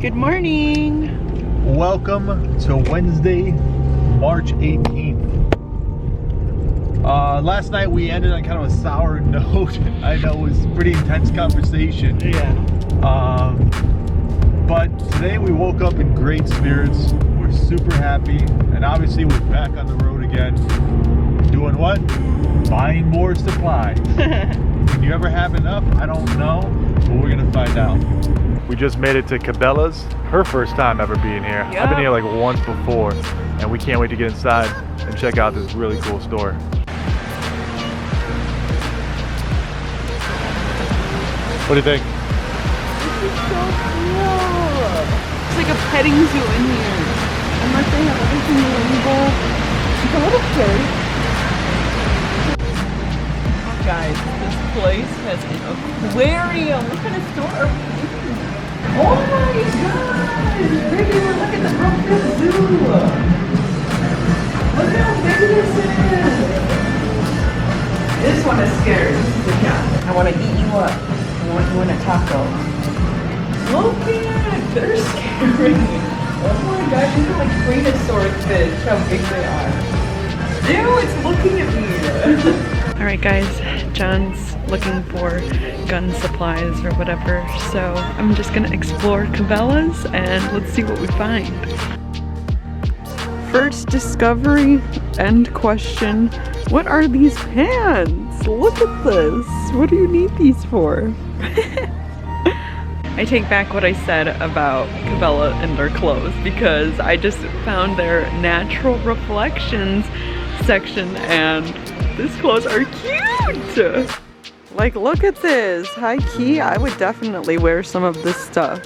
Good morning. Welcome to Wednesday, March 18th. Last night we ended on kind of a sour note. I know it was a pretty intense conversation. Yeah. But today we woke up in great spirits. We're super happy. And obviously we're back on the road again. Doing what? Buying more supplies. Can you ever have enough? I don't know, but we're gonna find out. We just made it to Cabela's. Her first time ever being here. Yep. I've been here like once before, and we can't wait to get inside and check out this really cool store. What do you think? This is so cool. It's like a petting zoo in here. And like they have everything labeled. It's a little scary. Oh guys, this place has an aquarium. What kind of store are we in? Oh my god! Baby, look at the Brooklyn Zoo! Look how big this is! This one is scary. This is the cat. I want to eat you up. I want you in a taco. Look at! They're scary! Oh my gosh, these are like prehistoric fish, how big they are. Ew, it's looking at me! Alright guys, John's looking for gun supplies or whatever, so I'm just gonna explore Cabela's and let's see what we find. First discovery, end question, what are these pants? Look at this! What do you need these for? I take back what I said about Cabela and their clothes because I just found their natural reflections section and these clothes are cute! Like, look at this. High key, I would definitely wear some of this stuff.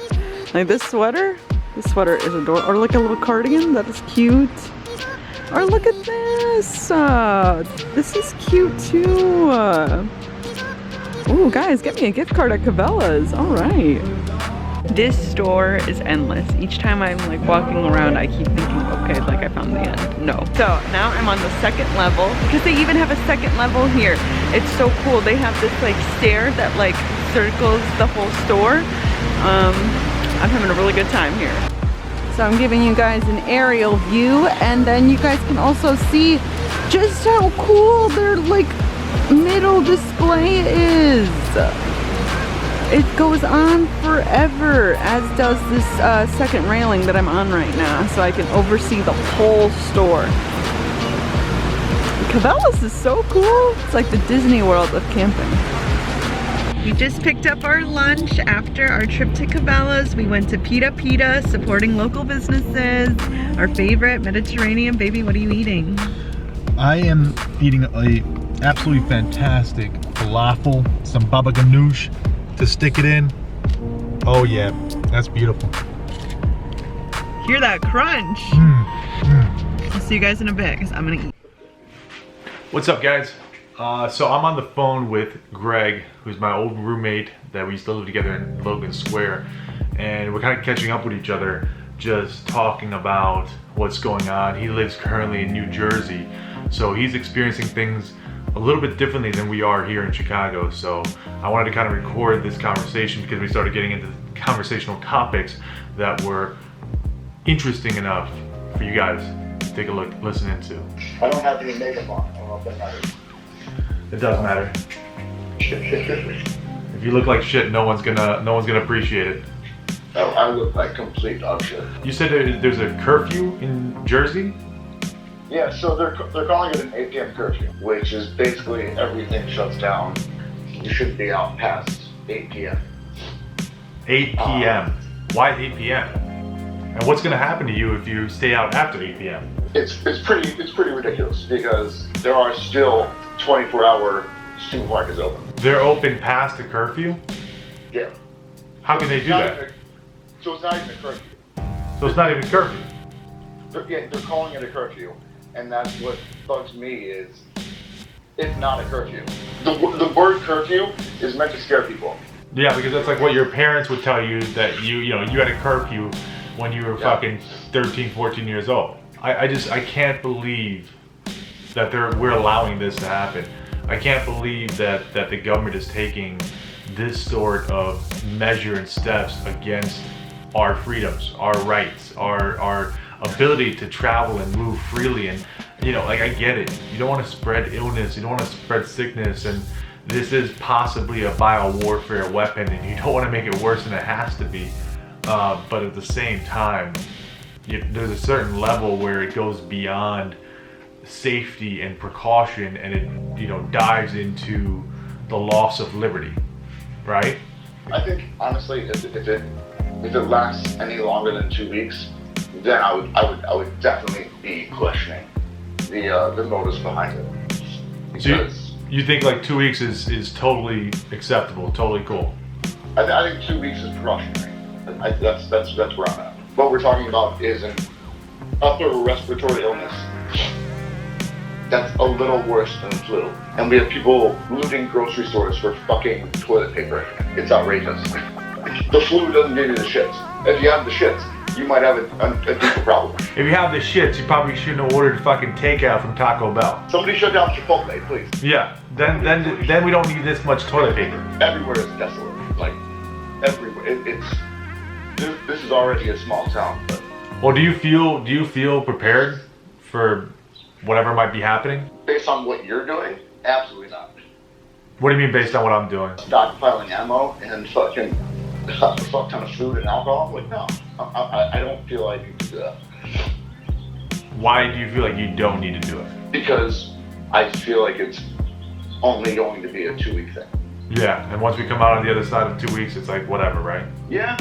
Like this sweater is adorable. Or like a little cardigan, that is cute. Or look at this. This is cute too. Ooh, guys, get me a gift card at Cabela's. All right. This store is endless. Each time I'm like walking around, I keep thinking, okay, like I found the end. No. So now I'm on the second level because they even have a second level here. It's so cool. They have this like stair that like circles the whole store. I'm having a really good time here. So I'm giving you guys an aerial view and then you guys can also see just how cool their like middle display is. It goes on forever, as does this second railing that I'm on right now, so I can oversee the whole store. Cabela's is so cool. It's like the Disney World of camping. We just picked up our lunch after our trip to Cabela's. We went to Pita Pita, supporting local businesses. Our favorite Mediterranean. Baby, what are you eating? I am eating a absolutely fantastic falafel, some baba ganoush to stick it in. Oh yeah, that's beautiful. Hear that crunch? I'll see you guys in a bit because I'm gonna eat. What's up guys? So I'm on the phone with Greg, who's my old roommate that we used to live together in Logan Square, and we're kind of catching up with each other, just talking about what's going on. He lives currently in New Jersey, so he's experiencing things a little bit differently than we are here in Chicago. So I wanted to kind of record this conversation because we started getting into conversational topics that were interesting enough for you guys to take a look, listen into. I don't have any makeup on. I don't know if that matters. It does matter. If you look like shit, no one's gonna appreciate it. Oh, I look like complete dog shit. You said there's a curfew in Jersey? Yeah, so they're calling it an 8 p.m. curfew, which is basically everything shuts down. You shouldn't be out past 8 p.m. 8 p.m. Why 8 p.m.? And what's gonna happen to you if you stay out after 8 p.m.? It's pretty ridiculous because there are still 24-hour supermarkets open. They're open past the curfew? Yeah. How can they do that? So it's not even a curfew. So it's not even curfew? Yeah, they're calling it a curfew, and that's what bugs me is it's not a curfew. The word curfew is meant to scare people. Yeah, because that's like what your parents would tell you, that you had a curfew when you were fucking 13, 14 years old. I can't believe that we're allowing this to happen. I can't believe that the government is taking this sort of measure and steps against our freedoms, our rights, our ability to travel and move freely. And you know, like, I get it. You don't want to spread illness, you don't want to spread sickness, and this is possibly a biowarfare weapon, and you don't want to make it worse than it has to be. But at the same time, there's a certain level where it goes beyond safety and precaution, and it, you know, dives into the loss of liberty, right? I think honestly, if it lasts any longer than 2 weeks, then I would definitely be questioning the motives behind it. Because you think like 2 weeks is totally acceptable, totally cool? I think 2 weeks is precautionary. That's where I'm at. What we're talking about is an upper respiratory illness that's a little worse than the flu. And we have people looting grocery stores for fucking toilet paper. It's outrageous. The flu doesn't give you the shits. If you have the shits, you might have a deeper problem. If you have the shits, you probably shouldn't have ordered fucking takeout from Taco Bell. Somebody shut down Chipotle, please. Yeah, then we don't need this much toilet paper. Everywhere is desolate. Like, everywhere. This is already a small town, but... Well, do you feel prepared for whatever might be happening? Based on what you're doing, absolutely not. What do you mean based on what I'm doing? Stockpiling ammo and fucking a fuck ton of food and alcohol? Like, no. I don't feel like you can do that. Why do you feel like you don't need to do it? Because I feel like it's only going to be a 2 week thing. Yeah, and once we come out on the other side of 2 weeks, it's like whatever, right? Yeah.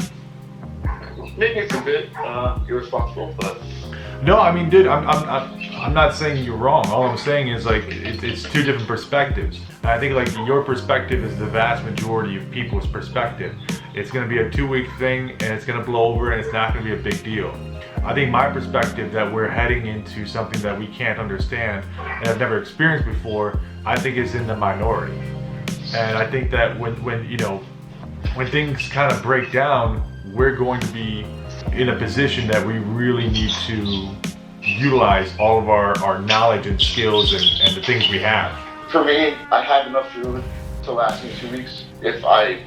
Maybe it's a bit irresponsible, but... No, I mean, dude, I'm not saying you're wrong. All I'm saying is, like, it's two different perspectives. And I think, like, your perspective is the vast majority of people's perspective. It's going to be a 2 week thing, and it's going to blow over, and it's not going to be a big deal. I think my perspective that we're heading into something that we can't understand and have never experienced before, I think is in the minority. And I think that when you know, when things kind of break down, we're going to be in a position that we really need to utilize all of our knowledge and skills and the things we have. For me, I have enough food to last me 2 weeks. If I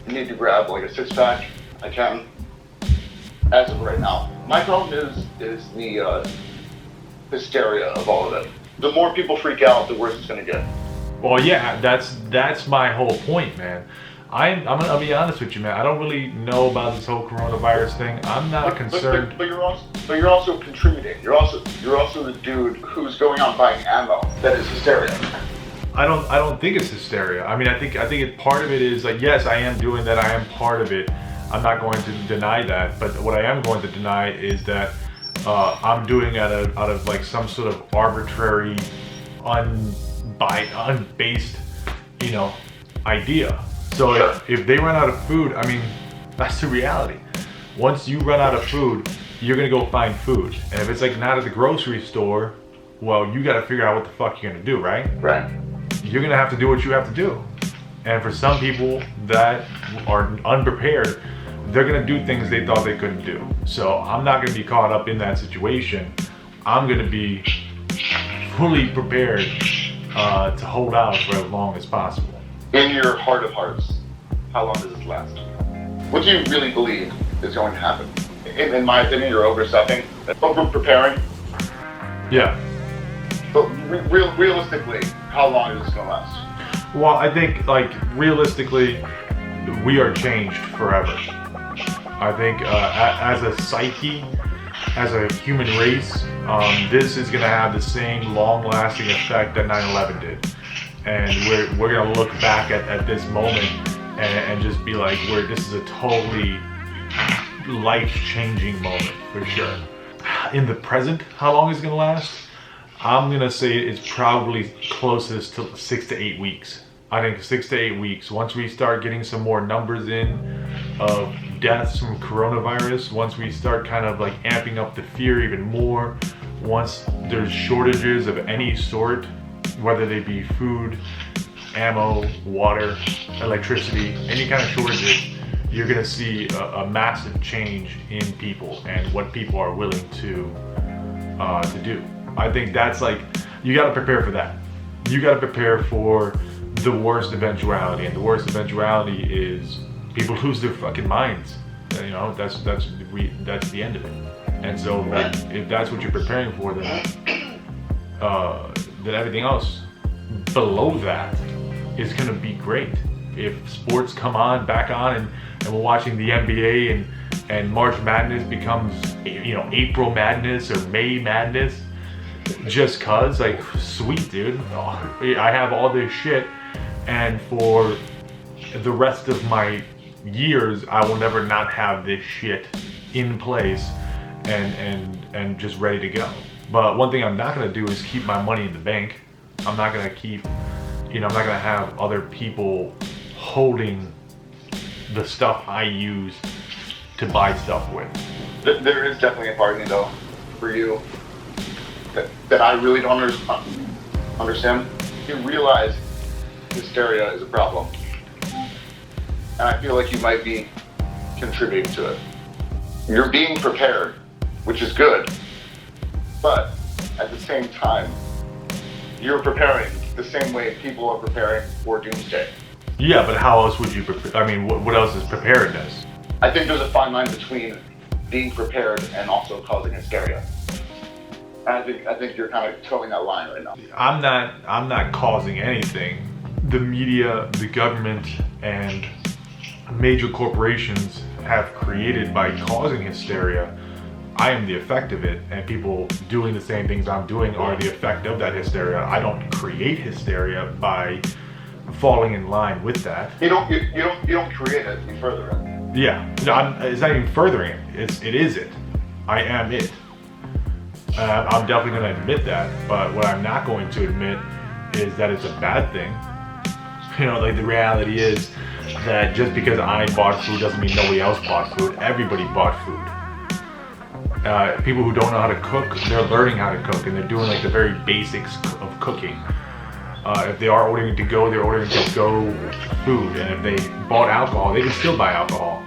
need to grab like a 6-pack, I can. As of right now. My problem is the hysteria of all of it. The more people freak out, the worse it's gonna get. Well, yeah, that's my whole point, man. I'll be honest with you, man. I don't really know about this whole coronavirus thing. I'm not concerned. But you're also contributing. You're also the dude who's going out buying ammo. That is hysteria. I don't think it's hysteria. I mean, I think part of it is like, yes, I am doing that. I am part of it. I'm not going to deny that. But what I am going to deny is that I'm doing it out of like some sort of arbitrary, unbased, you know, idea. So sure. if they run out of food, I mean, that's the reality. Once you run out of food, you're gonna go find food. And if it's like not at the grocery store, well, you gotta figure out what the fuck you're gonna do, right? Right. You're gonna have to do what you have to do. And for some people that are unprepared, they're gonna do things they thought they couldn't do. So I'm not gonna be caught up in that situation. I'm gonna be fully prepared to hold out for as long as possible. In your heart of hearts, how long does this last? What do you really believe is going to happen? In my opinion, you're overstepping, over-preparing. Yeah. But realistically, how long is this going to last? Well, I think, like, realistically, we are changed forever. I think as a psyche, as a human race, this is going to have the same long-lasting effect that 9/11 did. And we're gonna look back at this moment and just be like, this is a totally life-changing moment for sure. In the present, how long is it gonna last? I'm gonna say it's probably closest to 6 to 8 weeks. I think 6 to 8 weeks. Once we start getting some more numbers in of deaths from coronavirus, once we start kind of like amping up the fear even more, once there's shortages of any sort, whether they be food, ammo, water, electricity, any kind of shortages, you're gonna see a massive change in people and what people are willing to do. I think that's like, you gotta prepare for that. You gotta prepare for the worst eventuality, and the worst eventuality is people lose their fucking minds. you know, that's the end of it. And so if that's what you're preparing for, then everything else below that is gonna be great. If sports come back on, and we're watching the NBA and March Madness becomes, you know, April Madness or May Madness, just cause, like, sweet, dude. I have all this shit, and for the rest of my years, I will never not have this shit in place and just ready to go. But one thing I'm not gonna do is keep my money in the bank. I'm not gonna keep, you know, I'm not gonna have other people holding the stuff I use to buy stuff with. There is definitely a part of me, though, for you that I really don't understand. You realize hysteria is a problem, and I feel like you might be contributing to it. You're being prepared, which is good, but at the same time, you're preparing the same way people are preparing for doomsday. Yeah, but how else would you prepare? I mean, what else is preparedness? I think there's a fine line between being prepared and also causing hysteria. And I think you're kind of towing that line right now. I'm not causing anything. The media, the government, and major corporations have created by causing hysteria. I am the effect of it, and people doing the same things I'm doing are the effect of that hysteria. I don't create hysteria by falling in line with that. You don't create it, you further it. Yeah, no, it's not even furthering it. It is it. I am it. I'm definitely going to admit that, but what I'm not going to admit is that it's a bad thing. You know, like, the reality is that just because I bought food doesn't mean nobody else bought food. Everybody bought food. People who don't know how to cook, they're learning how to cook, and they're doing, like, the very basics of cooking. If they are ordering to go, they're ordering to go food, and if they bought alcohol, they can still buy alcohol.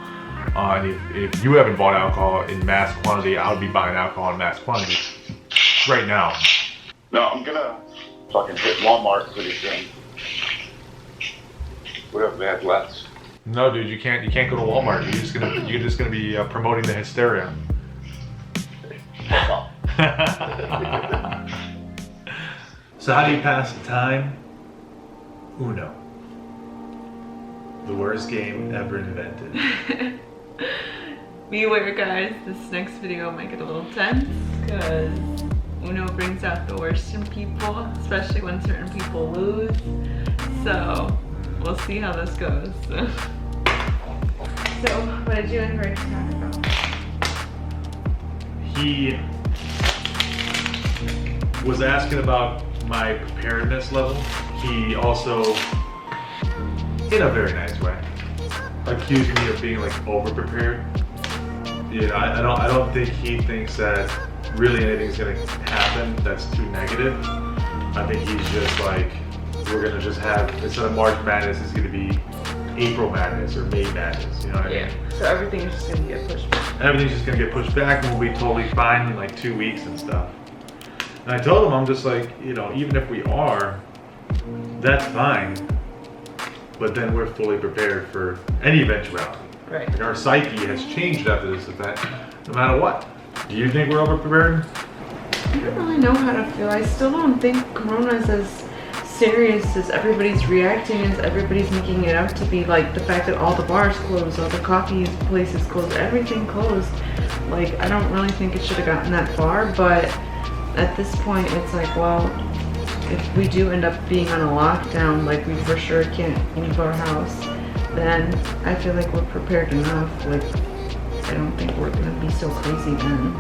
And if you haven't bought alcohol in mass quantity, I would be buying alcohol in mass quantity right now. No, I'm gonna fucking hit Walmart pretty soon. Whatever they have left. No, dude, you can't go to Walmart. You're just gonna be promoting the hysteria. So how do you pass the time? Uno. The worst game ever invented. Beware, guys, this next video might get a little tense because Uno brings out the worst in people, especially when certain people lose. So we'll see how this goes. So what did you and Greg talk about? He was asking about my preparedness level. He also, in a very nice way, accused me of being, like, over-prepared. Yeah, I don't think he thinks that really anything's gonna happen that's too negative. I think he's just like, we're gonna just have, instead of March Madness, it's gonna be April Madness or May Madness, you know what I mean? So everything's just gonna get pushed back. Everything's just gonna get pushed back, and we'll be totally fine in, like, 2 weeks and stuff. And I told him, I'm just like, you know, even if we are, that's fine. But then we're fully prepared for any eventuality. Right. Like, our psyche has changed after this event, no matter what. Do you think we're over-prepared? I don't really know how to feel. I still don't think Corona is as serious as everybody's reacting, as everybody's making it out to be. Like, the fact that all the bars closed, all the coffee places closed, everything closed. Like, I don't really think it should have gotten that far, but at this point, it's like, well, if we do end up being on a lockdown, like, we for sure can't leave our house, then I feel like we're prepared enough. Like, I don't think we're gonna be so crazy then.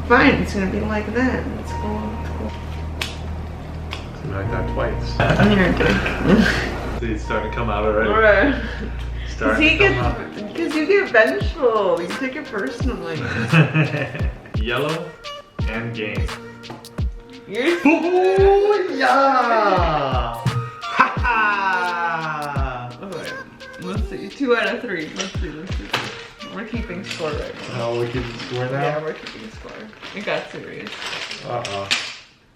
Fine, it's gonna be like that. It's cool. It's cool. You like that twice. I'm here to. It's starting to come out already. Right. Starting to come out. Because you get vengeful. You take it personally. Yellow and game. You're Booyah! Ha ha! Alright, let's see. 2 out of 3. Let's see. We're keeping score right now. Oh, we're keeping score now? Yeah, we're keeping score. It got serious. Uh-oh.